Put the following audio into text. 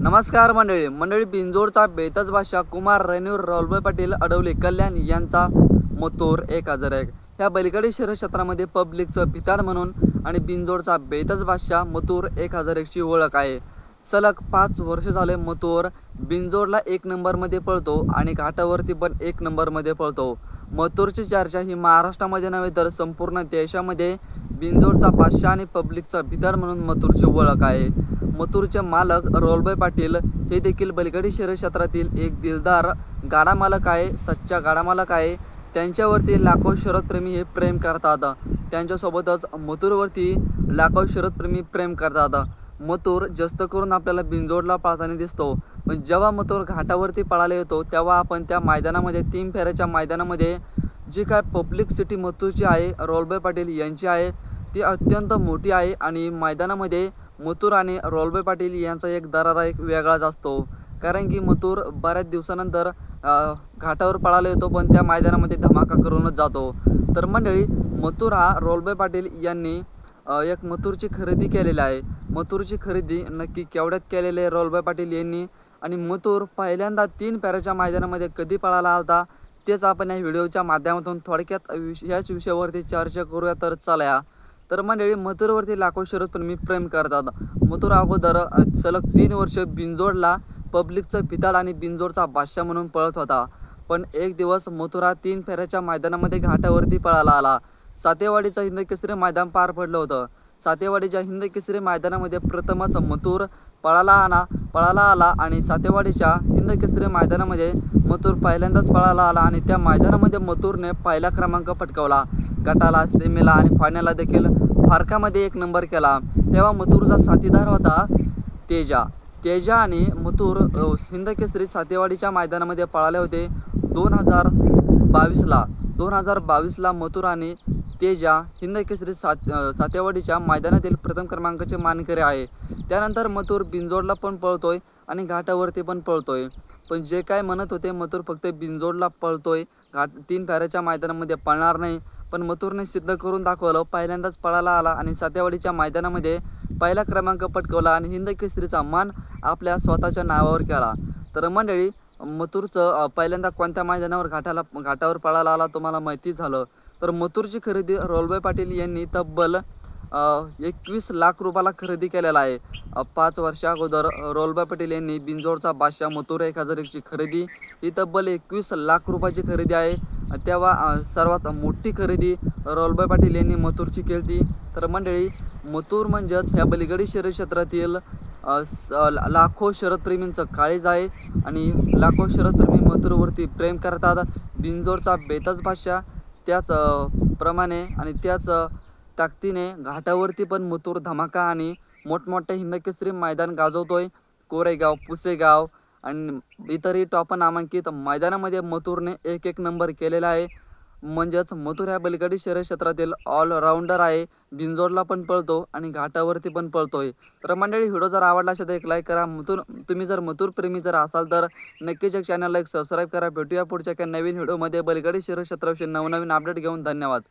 नमस्कार मंडळी बिंजोडचा बेताज बादशाह कुमार रेणूर राहुलभाई पाटील अडवले कल्याण यांचा मथुर 1001 ह्या बैलगाडी शर्यत क्षेत्रामध्ये पब्लिकचं भिताड म्हणून आणि बिंजोडचा बेताज बादशाह मथुर 1001 ची ओळख आहे। सलग 5 वर्ष झाले मथुर बिंजोडला 1 नंबरमध्ये पळतो आणि घाटावरती पण 1 नंबरमध्ये पळतो। मथुरची चर्चा ही महाराष्ट्रामध्ये नव्हे तर संपूर्ण देशामध्ये बिंजोडचा बादशाह आणि पब्लिकचा भिताड म्हणून मथुरची ओळख आहे। मथुरचे मालक राहुलभाई पाटील हे देखील बैलगाडी शर्यत क्षेत्रातील एक दिलदार गाडा मालक आहे, सच्चा गाडा मालक आहे। त्यांच्यावरती लाखो शर्यतप्रेमी हे प्रेम करतात। त्यांच्यासोबतच मथुरवरती लाखो शर्यतप्रेमी प्रेम करतात। मथुर जास्त करून आपल्याला बिंजोडला पळताना दिसतो, पण जेव्हा मथुर घाटावरती पळायला येतो तेव्हा आपण त्या मैदानामध्ये 3 फेऱ्याच्या मैदानामध्ये जी काय पब्लिक सिटी मथुरची आहे, राहुलभाई पाटील यांची आहे, ती अत्यंत मोठी आहे आणि मैदानामध्ये मथुर आणि राहुलभाई पाटील यांचा एक दरारा एक वेगळाच असतो। कारण की मथुर बऱ्याच दिवसानंतर घाटावर पळायला येतो, पण त्या मैदानामध्ये धमाका करूनच जातो। तर मंडळी, मथुर हा राहुलभाई पाटील यांनी एक मथुरची खरेदी केलेली आहे। मथुरची खरेदी नक्की केवढ्यात केलेली आहे राहुलभाई पाटील यांनी, आणि मथुर पहिल्यांदा 3 फेऱ्याच्या मैदानामध्ये कधी पळाला होता तेच आपण या व्हिडिओच्या माध्यमातून थोडक्यात याच विषयावरती चर्चा करूया। तर चला, तर मंडळी, मथुरवरती लाखो शर्यतप्रेमी प्रेम करतात। मथुर अगोदर सलग 3 वर्ष बिंजोडला पब्लिकचा भिताड आणि बिंजोडचा बादशाह म्हणून पळत होता, पण एक दिवस मथुर हा 3 फेऱ्याच्या मैदानामध्ये घाटावरती पळायला आला। सातेवाडीचा हिंद केसरी मैदान पार पडलं होतं। सातेवाडीच्या हिंद केसरी मैदानामध्ये प्रथमच मथुर पळाला आला आणि सातेवाडीच्या हिंद केसरी मैदानामध्ये मथुर पहिल्यांदाच पळाला आला आणि त्या मैदानामध्ये मथुरने पहिला क्रमांक पटकावला। गटाला, सेमीला आणि फायनलला देखील फारकामध्ये 1 नंबर केला। तेव्हा मथुरचा साथीदार होता तेजा आणि मथुर हिंद केसरी सातेवाडीच्या मैदानामध्ये पळाले होते 2022ला मथुर आणि तेजा हिंद केसरी सातेवाडीच्या मैदानातील प्रथम क्रमांकाचे मानकरी आहे। त्यानंतर मथुर बिंजोडला पण पळतोय आणि घाटावरती पण पळतोय, पण जे काय म्हणत होते मथुर फक्त बिंजोडला पळतोय, 3 फेऱ्याच्या मैदानामध्ये पळणार नाही, पण मथुरने सिद्ध करून दाखवलं। पहिल्यांदाच पळायला आला आणि सातेवाडीच्या मैदानामध्ये पहिला क्रमांक पटकावला आणि हिंद केसरीचा मान आपल्या स्वतःच्या नावावर केला। तर मंडळी, मथुरचं पहिल्यांदा कोणत्या मैदानावर घाटावर पळायला आला तुम्हाला माहिती झालं। तर मथुरची खरेदी राहुलभाई पाटील यांनी तब्बल 21 लाख रुपयाला खरेदी केलेला आहे। 5 वर्षा अगोदर राहुलभाई पाटील यांनी बिंजोडचा बादशाह मथुर 1001 ची खरेदी ही तब्बल 21 लाख रुपयाची खरेदी आहे। तेव्हा सर्वात मोठी खरेदी राहुलभाई पाटील यांनी मथुरची केली। तर मंडळी, मथुर म्हणजेच ह्या बैलगाडी शर्यत क्षेत्रातील लाखो शर्यतप्रेमींचं काळीज आहे आणि लाखो शर्यतप्रेमी मथुरवरती प्रेम करतात। बिंजोडचा बेताज बादशाह त्याच प्रमाणे आणि त्याच ताकदीने घाटावरती पण मथुर धमाका आणि मोठमोठे हिंद केसरी मैदान गाजवतोय। कोरेगाव, पुसेगाव आणि इतरही टॉप नामांकित मैदानामध्ये मथुरने 1 नंबर केलेला आहे। म्हणजेच मथुर ह्या बैलगाडी शर्यत क्षेत्रातील ऑलराऊंडर आहे। बिंजोडला पण पळतो आणि घाटावरती पण पळतोय। तर मंडळी, व्हिडिओ जर आवडला असेल तर एक लाईक करा। तुम्ही जर मथुर प्रेमी जर असाल तर नक्कीच चॅनलला एक सबस्क्राईब करा। भेटूया पुढच्या एका नवीन व्हिडिओमध्ये बैलगाडी शर्यत क्षेत्राविषयी नवनवीन अपडेट घेऊन। धन्यवाद।